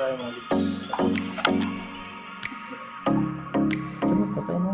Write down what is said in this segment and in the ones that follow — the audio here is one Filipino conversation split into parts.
tayo mga lips. Ano, tatay na.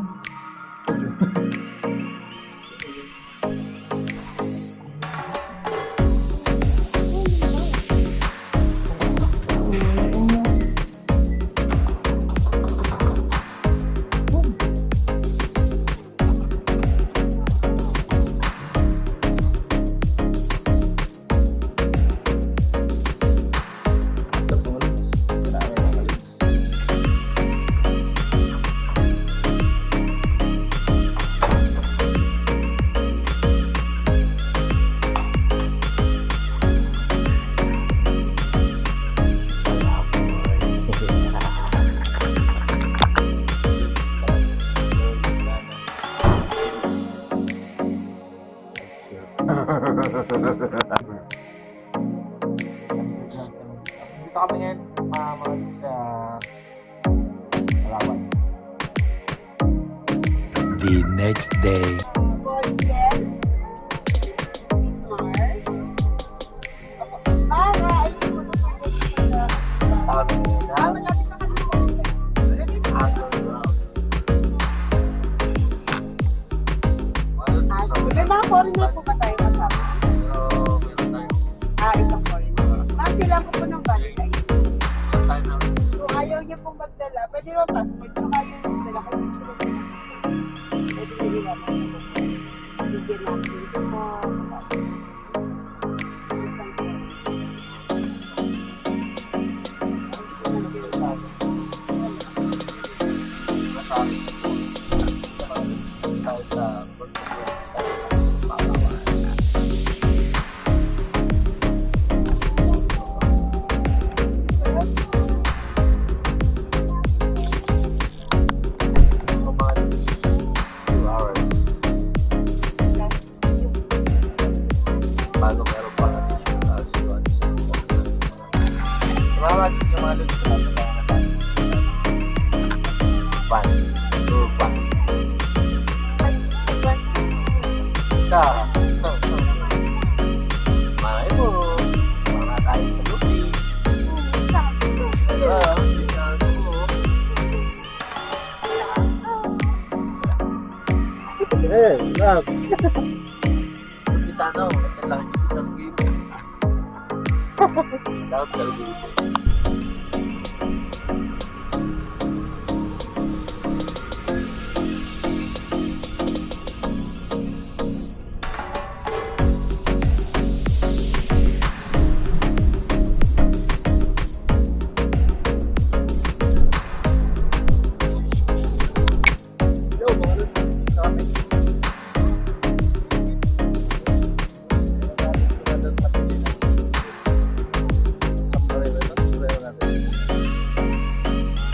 Dito kami ngayon mga sa Palawan. The next day. May mga foreigner po ba tayo kasama? Isang foreigner. Ma'am, kailangan ko po ng validate. Kung ayaw niya pong magdala, pwede naman passport. Kung ayaw niya magdala, kung picture po. Pwede niyo naman sa buko. Sige lang, dito po. Sana ako, kasi lang yung isang game. Isang game.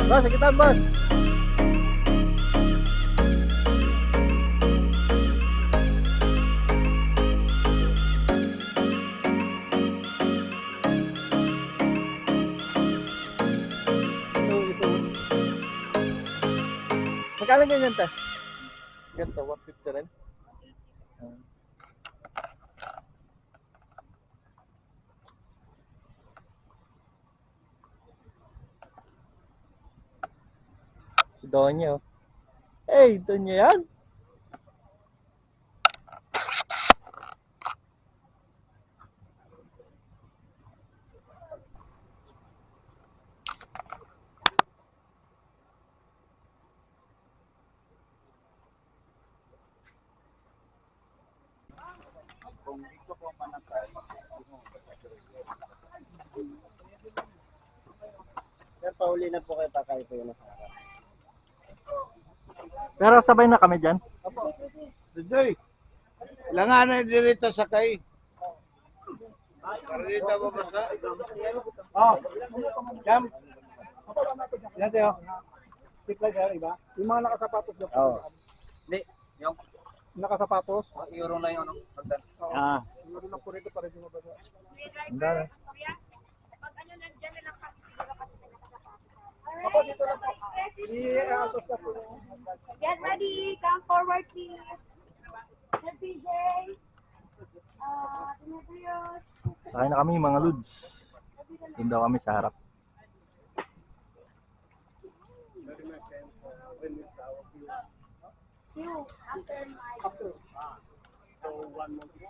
Bos, kita bos. Magkano ganyan ta? Ganito, 150 rin. Si Donya. Hey, Donya yan. Kung dito po manakay, Sir, pauli na po kayo pakay po yun sa harap. Pero sabay na kami dyan. Joy, langan na dito sakay. Karita ba basta? Oh, jam. Yan tayo. Stick like yan, iba. Yung mga nakasapatos na po. Oo. Hindi, yung Nakasapatos. euro na yung pagdan. Ah. Meron lang po rito para di mabasa. Handa na. Pag ano nandiyan na lang kami. Ako dito lang po. I-altos na po. Get ready. Come forward, please. DJ. Demetrius. Sakay na kami mga Lods. Doon daw kami sa harap. You, after my... So, 1 month. Yeah.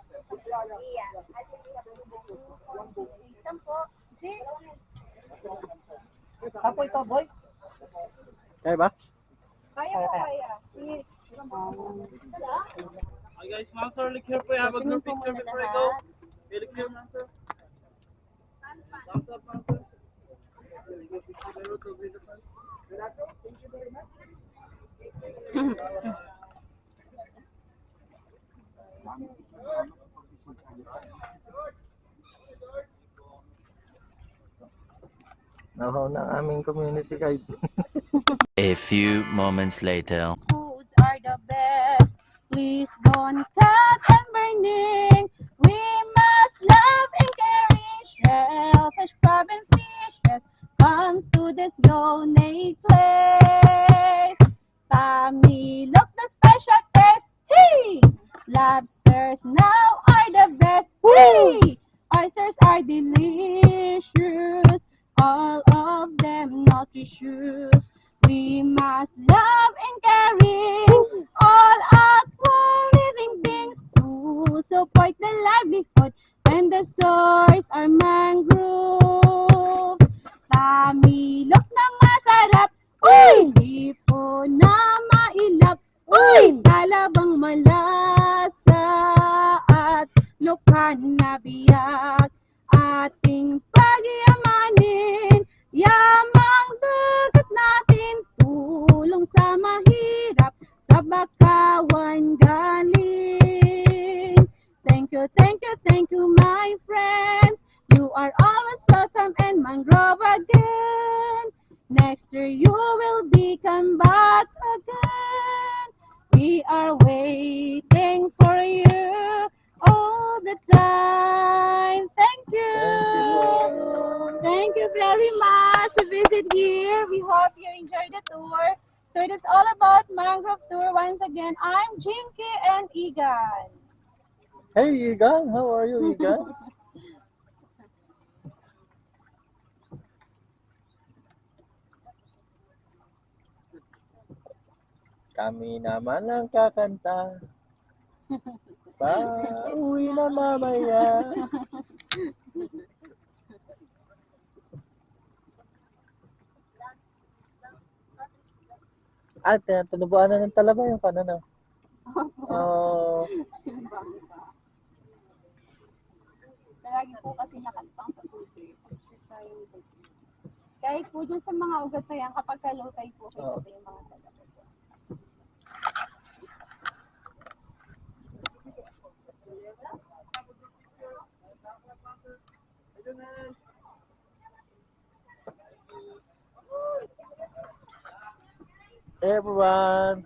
Sampo. Jay. Apo ito, boy? Kaya ba? Kaya ko kaya. Hi guys, ma'am sir, look here po. I have a group picture before I go. Okay, look here, ma'am sir. Thumbs up, ma'am sir. Nahaw ng aming community guide. A few moments later. Foods are the best. Please don't cut and burning. We must love and caring. Shellfish, crab, and fishes comes to this unique place. Tummy, look the special taste. Hey! Lobsters now are the best. Hey! Oysters are delicious. All of them nutritious. We must love and caring all aqua living beings to support the livelihood when the source are mangrove. Tamilok na masarap, uy! Hipo na mailap, uy! Talabang malasa at lokhan na biyak. Ating pagyamanin, yamang dagat natin, tulong sa mahirap, sa bakawan galing. Thank you, my friends. You are always welcome in Mangrove again. Next year you will be come back again. We are waiting for you all the time. Thank you. Thank you very much to visit here. We hope you enjoy the tour. So it is all about Mangrove Tour. Once again, I'm Jinky and Egan. Hey Igan, how are you Igan? Kami naman ang kakanta. Pauwi na mamaya. Tinubuan na ng talaba yung kanana. Oh, Lagi po kasi nakantang sa tubig. Kahit po dun sa mga ugat na yan, kapag low tide po, kita Oo. po yung mga talaga. hey everyone.